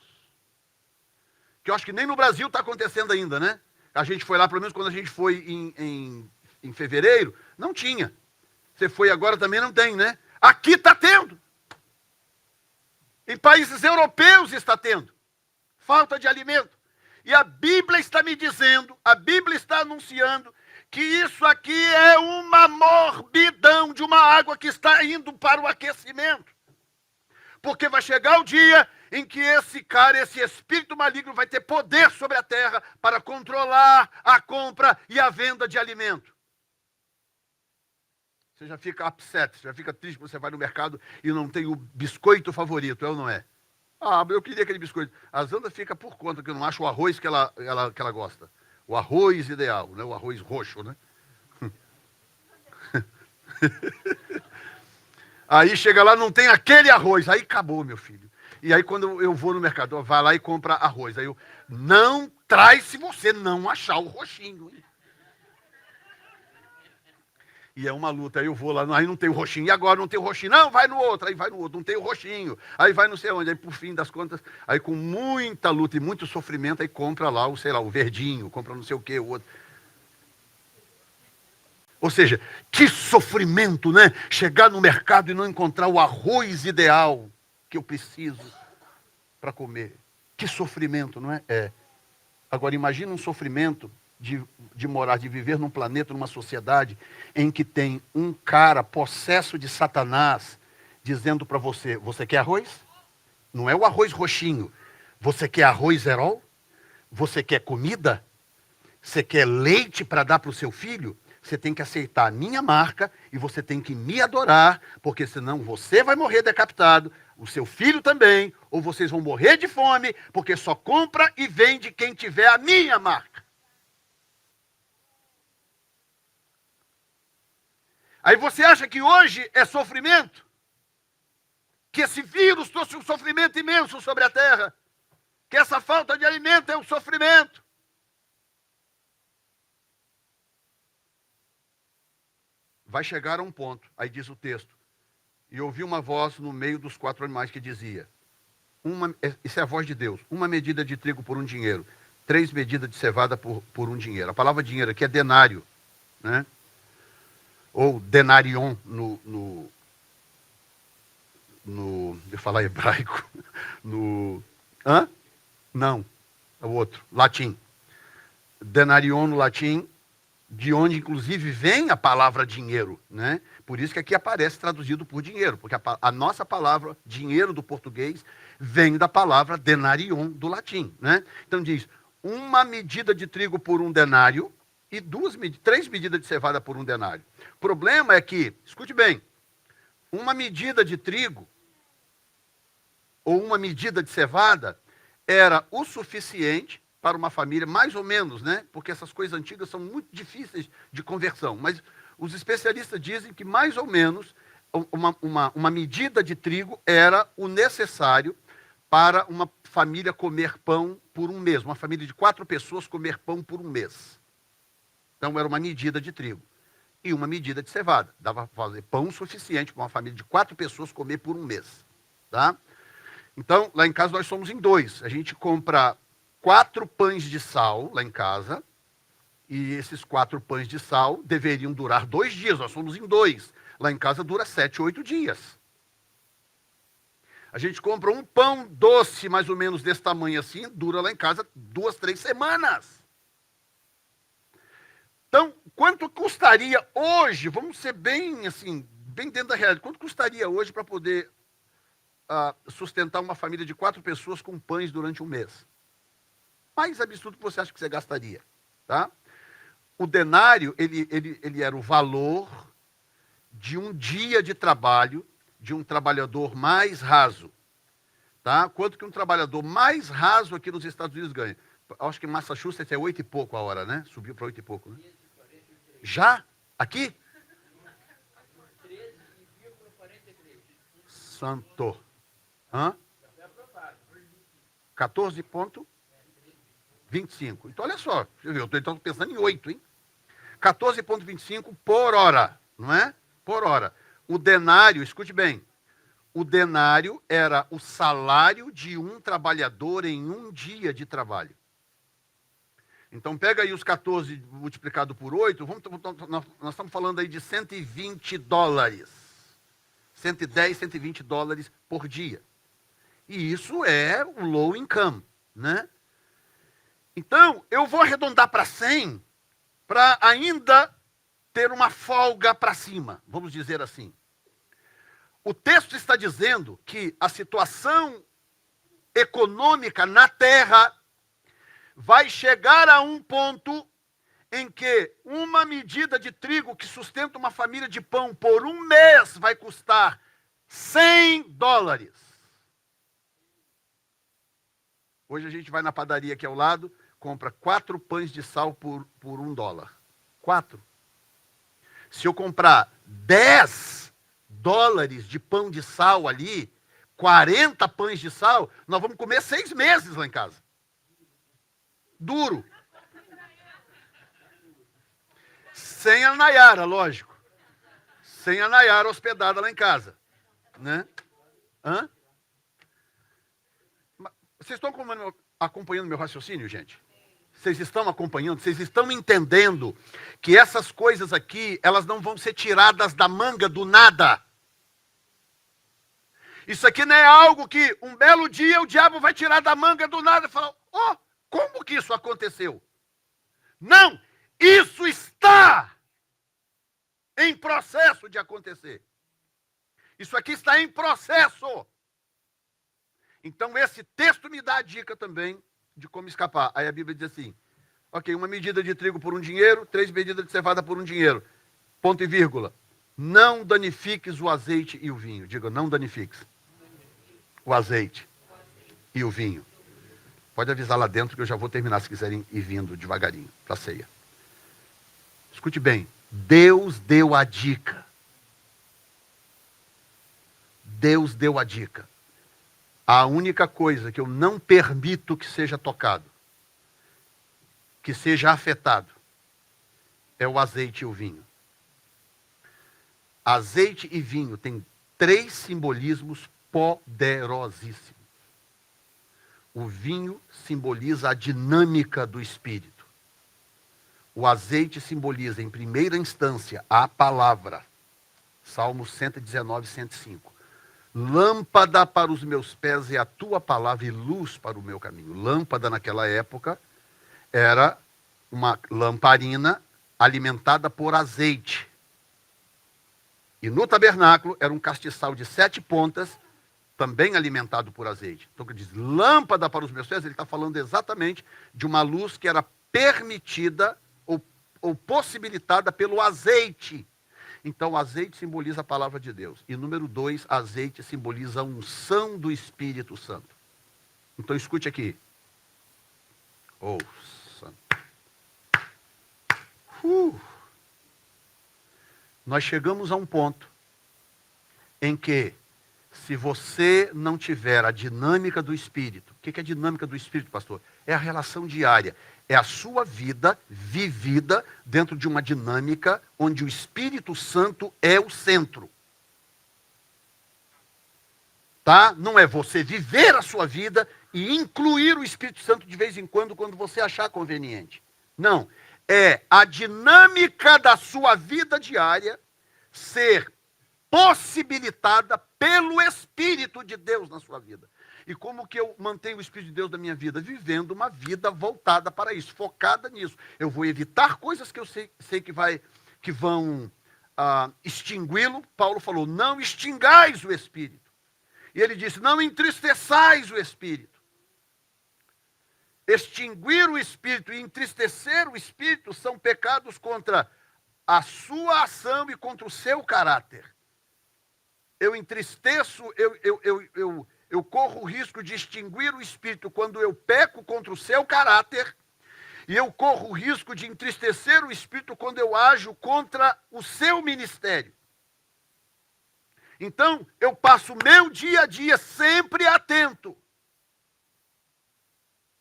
Que eu acho que nem no Brasil está acontecendo ainda, né? A gente foi lá, pelo menos quando a gente foi em fevereiro, não tinha. Você foi agora, também não tem, né? Aqui está tendo. Em países europeus está tendo. Falta de alimento. E a Bíblia está me dizendo, a Bíblia está anunciando que isso aqui é uma morbidão de uma água que está indo para o aquecimento. Porque vai chegar o dia em que esse cara, esse espírito maligno vai ter poder sobre a terra para controlar a compra e a venda de alimento. Você já fica upset, você já fica triste quando você vai no mercado e não tem o biscoito favorito, é ou não é? Ah, eu queria aquele biscoito. A Zanda fica por conta que eu não acho o arroz que ela gosta. O arroz ideal, né? O arroz roxo, né? Aí chega lá, não tem aquele arroz. Aí acabou, meu filho. E aí quando eu vou no mercado, vai lá e compra arroz. Aí eu, não traz se você não achar o roxinho. E é uma luta. Aí eu vou lá, aí não tem o roxinho. E agora não tem o roxinho. Não, vai no outro. Aí vai no outro. Não tem o roxinho. Aí vai não sei onde. Aí por fim das contas, aí com muita luta e muito sofrimento, aí compra lá o, sei lá, o verdinho. Compra não sei o que, o outro. Ou seja, que sofrimento, né? Chegar no mercado e não encontrar o arroz ideal que eu preciso para comer. Que sofrimento, não é? É. Agora, imagina um sofrimento de morar, de viver num planeta, numa sociedade em que tem um cara possesso de Satanás dizendo para você, você quer arroz? Não é o arroz roxinho. Você quer arroz herol? Você quer comida? Você quer leite para dar para o seu filho? Você tem que aceitar a minha marca e você tem que me adorar, porque senão você vai morrer decapitado, o seu filho também, ou vocês vão morrer de fome, porque só compra e vende quem tiver a minha marca. Aí você acha que hoje é sofrimento? Que esse vírus trouxe um sofrimento imenso sobre a terra? Que essa falta de alimento é um sofrimento? Vai chegar a um ponto, aí diz o texto, e ouvi uma voz no meio dos 4 animais que dizia, isso é a voz de Deus, 1 medida de trigo por 1 dinheiro, 3 medidas de cevada por 1 dinheiro. A palavra dinheiro aqui é denário, né? Ou denarion eu falar hebraico, Não, é o outro, latim. Denarion no latim, de onde inclusive vem a palavra dinheiro, né? Por isso que aqui aparece traduzido por dinheiro, porque a nossa palavra dinheiro do português vem da palavra denarion do latim, né? Então diz, 1 medida de trigo por 1 denário e 3 medidas de cevada por 1 denário. O problema é que, escute bem, 1 medida de trigo ou 1 medida de cevada era o suficiente para uma família, mais ou menos, né? Porque essas coisas antigas são muito difíceis de conversão. Mas os especialistas dizem que mais ou menos uma medida de trigo era o necessário para uma família comer pão por 1 mês. Uma família de 4 pessoas comer pão por 1 mês. Então era uma medida de trigo. E 1 medida de cevada. Dava para fazer pão suficiente para uma família de 4 pessoas comer por 1 mês. Tá? Então, lá em casa nós somos em 2. A gente compra 4 pães de sal lá em casa, e esses 4 pães de sal deveriam durar 2 dias, nós somos em 2. Lá em casa dura 7, 8 dias. A gente compra um pão doce, mais ou menos desse tamanho assim, dura lá em casa 2, 3 semanas. Então, quanto custaria hoje, vamos ser bem assim, bem dentro da realidade, quanto custaria hoje para poder sustentar uma família de 4 pessoas com pães durante 1 mês? Mais absurdo que você acha que você gastaria, tá? O denário, ele era o valor de um dia de trabalho de um trabalhador mais raso. Tá? Quanto que um trabalhador mais raso aqui nos Estados Unidos ganha? Acho que em Massachusetts é 8 e pouco a hora, né? Subiu para 8 e pouco, né? Já? Aqui? Santo. Hã? 14,25. Então, olha só. Eu estou então pensando em 8, hein? 14,25 por hora, não é? Por hora. O denário, escute bem, o denário era o salário de um trabalhador em um dia de trabalho. Então, pega aí os 14 multiplicado por 8, nós estamos falando aí de 120 dólares. 110, 120 dólares por dia. E isso é o low income, né? Então, eu vou arredondar para 100 para ainda ter uma folga para cima, vamos dizer assim. O texto está dizendo que a situação econômica na Terra vai chegar a um ponto em que uma medida de trigo que sustenta uma família de pão por um mês vai custar 100 dólares. Hoje a gente vai na padaria aqui ao lado, compra 4 pães de sal por $1. 4. Se eu comprar 10 dólares de pão de sal ali, 40 pães de sal, nós vamos comer 6 meses lá em casa. Duro. Sem a Nayara, lógico. Sem a Nayara hospedada lá em casa. Né? Hã? Vocês estão acompanhando meu raciocínio, gente? Vocês estão acompanhando? Vocês estão entendendo que essas coisas aqui, elas não vão ser tiradas da manga do nada. Isso aqui não é algo que um belo dia o diabo vai tirar da manga do nada e falar, oh, como que isso aconteceu? Não, isso está em processo de acontecer. Isso aqui está em processo. Então esse texto me dá a dica também de como escapar. Aí a Bíblia diz assim, ok, uma medida de trigo por $1, 3 medidas de cevada por $1. Ponto e vírgula. Não danifiques o azeite e o vinho. Diga, não danifiques o azeite e o vinho. Pode avisar lá dentro que eu já vou terminar se quiserem ir vindo devagarinho para a ceia. Escute bem, Deus deu a dica. Deus deu a dica. A única coisa que eu não permito que seja tocado, que seja afetado, é o azeite e o vinho. Azeite e vinho têm 3 simbolismos poderosíssimos. O vinho simboliza a dinâmica do espírito. O azeite simboliza, em primeira instância, a palavra. Salmos 119, 105. Lâmpada para os meus pés é a tua palavra e luz para o meu caminho. Lâmpada naquela época era uma lamparina alimentada por azeite. E no tabernáculo era um castiçal de 7 pontas, também alimentado por azeite. Então, quando diz lâmpada para os meus pés, ele está falando exatamente de uma luz que era permitida ou possibilitada pelo azeite. Então, o azeite simboliza a palavra de Deus. E número 2, azeite simboliza a unção do Espírito Santo. Então, escute aqui. Ouça. Nós chegamos a um ponto em que, se você não tiver a dinâmica do Espírito, o que é a dinâmica do Espírito, pastor? É a relação diária. É a sua vida vivida dentro de uma dinâmica onde o Espírito Santo é o centro. Tá? Não é você viver a sua vida e incluir o Espírito Santo de vez em quando você achar conveniente. Não. É a dinâmica da sua vida diária ser possibilitada pelo Espírito de Deus na sua vida. E como que eu mantenho o Espírito de Deus na minha vida? Vivendo uma vida voltada para isso, focada nisso. Eu vou evitar coisas que eu sei que vão extingui-lo. Paulo falou, não extingais o Espírito. E ele disse, não entristeçais o Espírito. extinguir o espírito e entristecer o espírito são pecados contra a sua ação e contra o seu caráter. Eu entristeço, eu corro o risco de extinguir o espírito quando eu peco contra o seu caráter, e eu corro o risco de entristecer o espírito quando eu ajo contra o seu ministério. Então, eu passo o meu dia a dia sempre atento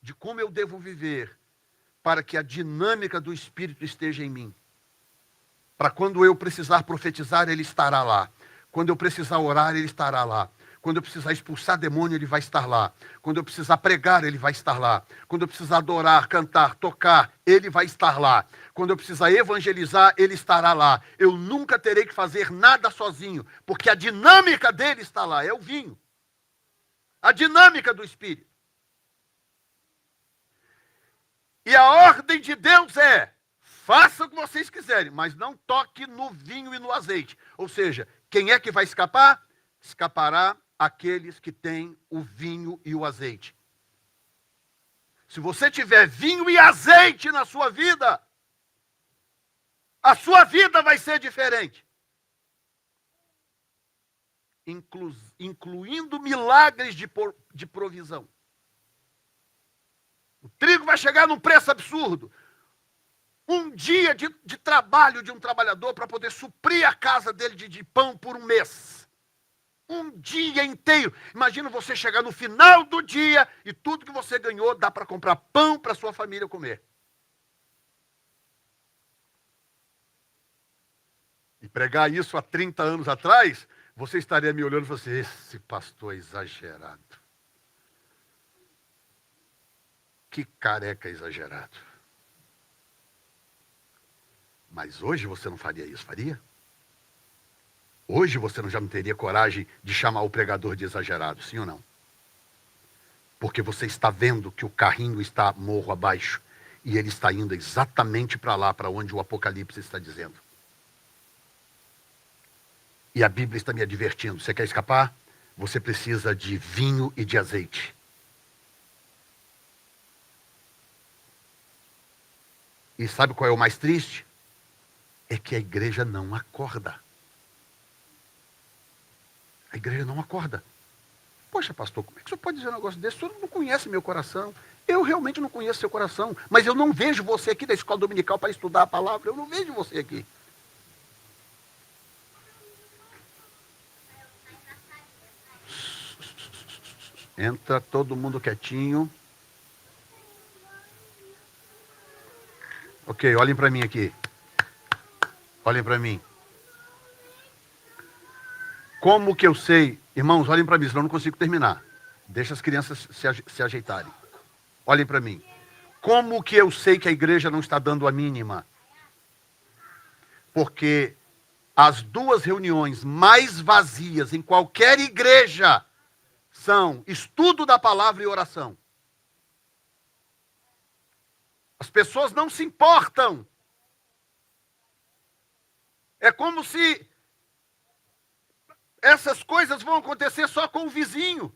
de como eu devo viver para que a dinâmica do espírito esteja em mim. Para quando eu precisar profetizar, ele estará lá. Quando eu precisar orar, ele estará lá. Quando eu precisar expulsar demônio, ele vai estar lá. Quando eu precisar pregar, ele vai estar lá. Quando eu precisar adorar, cantar, tocar, ele vai estar lá. Quando eu precisar evangelizar, ele estará lá. Eu nunca terei que fazer nada sozinho, porque a dinâmica dele está lá, é o vinho. A dinâmica do Espírito. E a ordem de Deus é: faça o que vocês quiserem, mas não toque no vinho e no azeite. Ou seja, quem é que vai escapar? Escapará aqueles que têm o vinho e o azeite. Se você tiver vinho e azeite na sua vida, a sua vida vai ser diferente. Incluindo milagres de provisão. O trigo vai chegar num preço absurdo. Um dia de trabalho de um trabalhador para poder suprir a casa dele de pão por um mês. Um dia inteiro. Imagina você chegar no final do dia e tudo que você ganhou dá para comprar pão para sua família comer. E pregar isso há 30 anos atrás, você estaria me olhando e falando assim: esse pastor é exagerado. Que careca exagerado. Mas hoje você não faria isso, faria? Hoje você já não teria coragem de chamar o pregador de exagerado, sim ou não? Porque você está vendo que o carrinho está morro abaixo e ele está indo exatamente para lá, para onde o Apocalipse está dizendo. E a Bíblia está me advertindo: você quer escapar? Você precisa de vinho e de azeite. E sabe qual é o mais triste? É que a igreja não acorda. A igreja não acorda. Poxa, pastor, como é que o senhor pode dizer um negócio desse? O senhor não conhece meu coração. Eu realmente não conheço seu coração. Mas eu não vejo você aqui da escola dominical para estudar a palavra. Eu não vejo você aqui. Entra todo mundo quietinho. Ok, olhem para mim aqui. Olhem para mim. Como que eu sei? Irmãos, olhem para mim, senão eu não consigo terminar. Deixa as crianças se ajeitarem. Olhem para mim. Como que eu sei que a igreja não está dando a mínima? Porque as duas reuniões mais vazias em qualquer igreja são estudo da palavra e oração. As pessoas não se importam. É como se essas coisas vão acontecer só com o vizinho.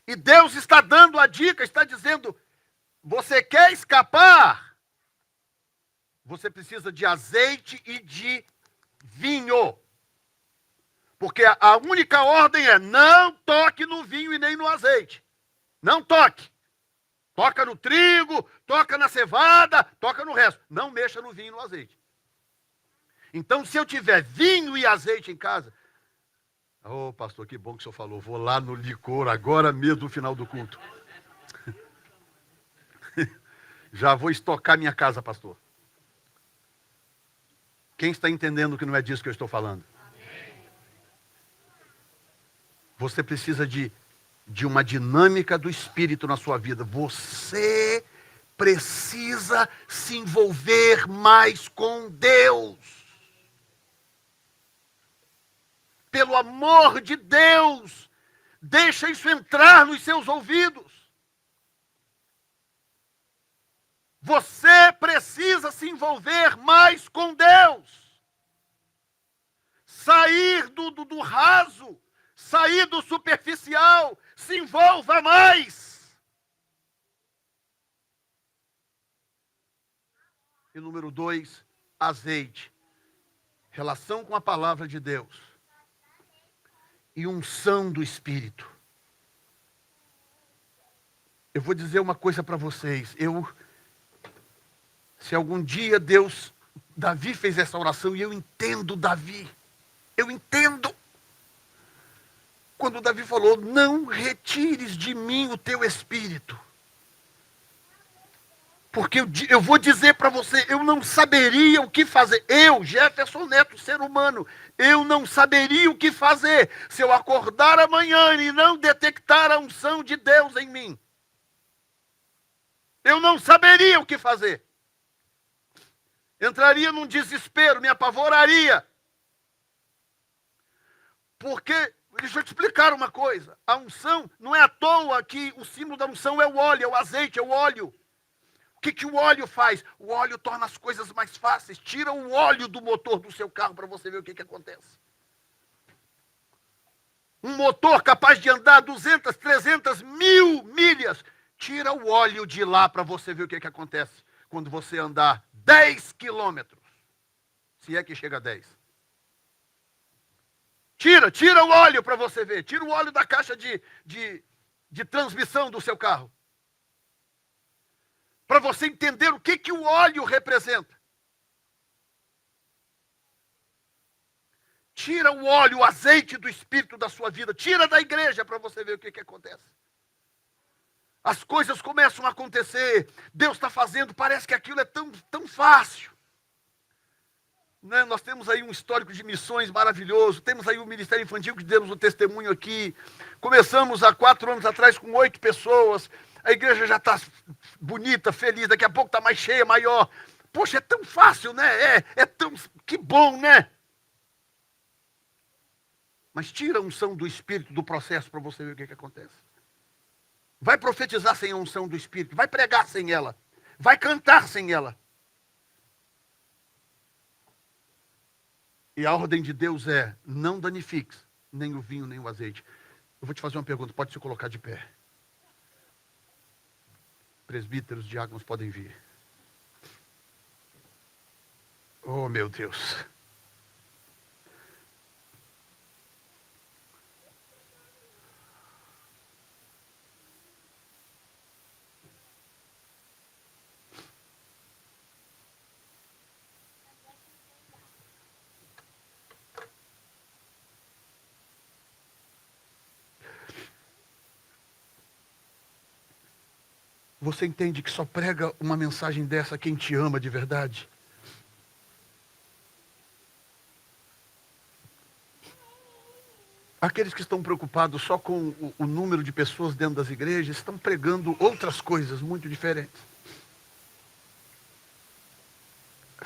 E Deus está dando a dica, está dizendo: você quer escapar? Você precisa de azeite e de vinho. Porque a única ordem é: não toque no vinho e nem no azeite. Não toque. Toca no trigo, toca na cevada, toca no resto. Não mexa no vinho e no azeite. Então, se eu tiver vinho e azeite em casa... Ô, pastor, que bom que o senhor falou. Vou lá no licor agora mesmo no final do culto. Já vou estocar minha casa, pastor. Quem está entendendo que não é disso que eu estou falando? Você precisa de uma dinâmica do Espírito na sua vida. Você precisa se envolver mais com Deus. Pelo amor de Deus, deixa isso entrar nos seus ouvidos. Você precisa se envolver mais com Deus. Sair do raso, sair do superficial, se envolva mais. E número 2, azeite. Relação com a palavra de Deus. E unção do Espírito. Eu vou dizer uma coisa para vocês. Se algum dia Davi fez essa oração, e eu entendo Davi. Eu entendo. Quando Davi falou, não retires de mim o teu Espírito. Porque eu vou dizer para você, eu não saberia o que fazer. Eu, Jefferson Neto, ser humano, eu não saberia o que fazer se eu acordar amanhã e não detectar a unção de Deus em mim. Eu não saberia o que fazer. Entraria num desespero, me apavoraria. Porque, deixa eu te explicar uma coisa. A unção, não é à toa que o símbolo da unção é o óleo, é o azeite, é o óleo. O que o óleo faz? O óleo torna as coisas mais fáceis. Tira o óleo do motor do seu carro para você ver o que acontece. Um motor capaz de andar 200, 300, 1000 milhas. Tira o óleo de lá para você ver o que acontece quando você andar 10 quilômetros. Se é que chega a 10. Tira o óleo para você ver. Tira o óleo da caixa de transmissão do seu carro. Para você entender o que o óleo representa. Tira o óleo, o azeite do Espírito da sua vida. Tira da igreja para você ver o que acontece. As coisas começam a acontecer. Deus está fazendo, parece que aquilo é tão fácil. Né? Nós temos aí um histórico de missões maravilhoso. Temos aí o Ministério Infantil que demos o testemunho aqui. Começamos há 4 anos atrás com 8 pessoas. A igreja já está bonita, feliz. Daqui a pouco está mais cheia, maior. Poxa, é tão fácil, né? É tão... Que bom, né? Mas tira a unção do Espírito do processo para você ver o que acontece. Vai profetizar sem a unção do Espírito. Vai pregar sem ela. Vai cantar sem ela. E a ordem de Deus é, não danifique nem o vinho, nem o azeite. Eu vou te fazer uma pergunta, pode se colocar de pé. Presbíteros, diáconos podem vir. Oh, meu Deus. Você entende que só prega uma mensagem dessa quem te ama de verdade? Aqueles que estão preocupados só com o número de pessoas dentro das igrejas estão pregando outras coisas muito diferentes.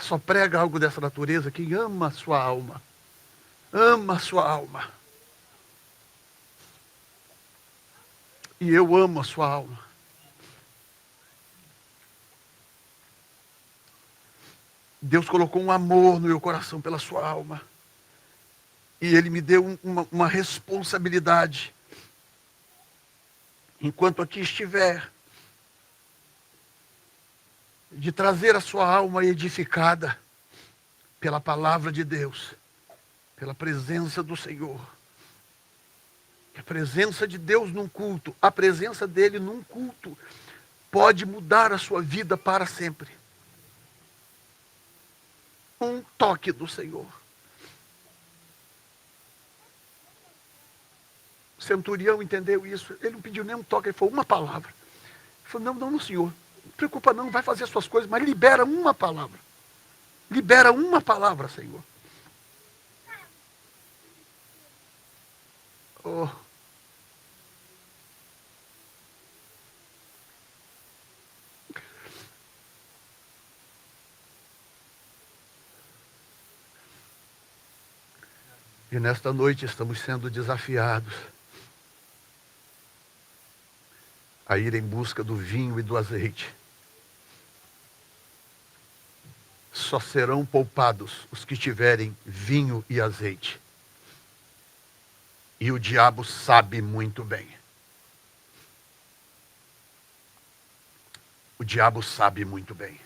Só prega algo dessa natureza quem ama a sua alma. Ama a sua alma. E eu amo a sua alma. Deus colocou um amor no meu coração pela sua alma. E Ele me deu uma responsabilidade. Enquanto aqui estiver, de trazer a sua alma edificada pela palavra de Deus, pela presença do Senhor. A presença de Deus num culto, a presença dele num culto, pode mudar a sua vida para sempre. Um toque do Senhor. O centurião entendeu isso. Ele não pediu nem um toque, ele falou uma palavra. Ele falou, não, Senhor. Não preocupa não, vai fazer as suas coisas, mas libera uma palavra. Libera uma palavra, Senhor. Oh. E nesta noite estamos sendo desafiados a ir em busca do vinho e do azeite. Só serão poupados os que tiverem vinho e azeite. E o diabo sabe muito bem. O diabo sabe muito bem.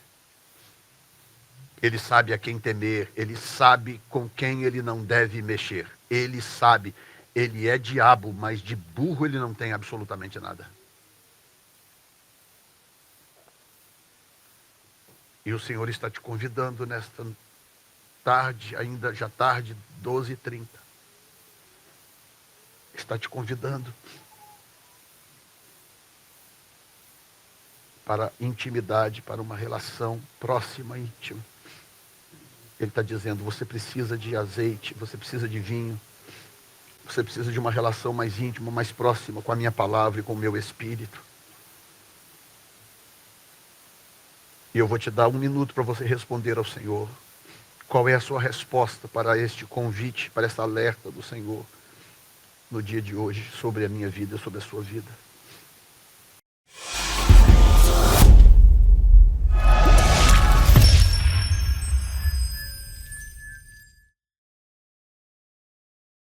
Ele sabe a quem temer, ele sabe com quem ele não deve mexer. Ele sabe, ele é diabo, mas de burro ele não tem absolutamente nada. E o Senhor está te convidando nesta tarde, ainda já tarde, 12h30. Está te convidando para intimidade, para uma relação próxima, íntima. Ele está dizendo, você precisa de azeite, você precisa de vinho, você precisa de uma relação mais íntima, mais próxima com a minha palavra e com o meu espírito. E eu vou te dar 1 minuto para você responder ao Senhor. Qual é a sua resposta para este convite, para esta alerta do Senhor no dia de hoje, sobre a minha vida, sobre a sua vida?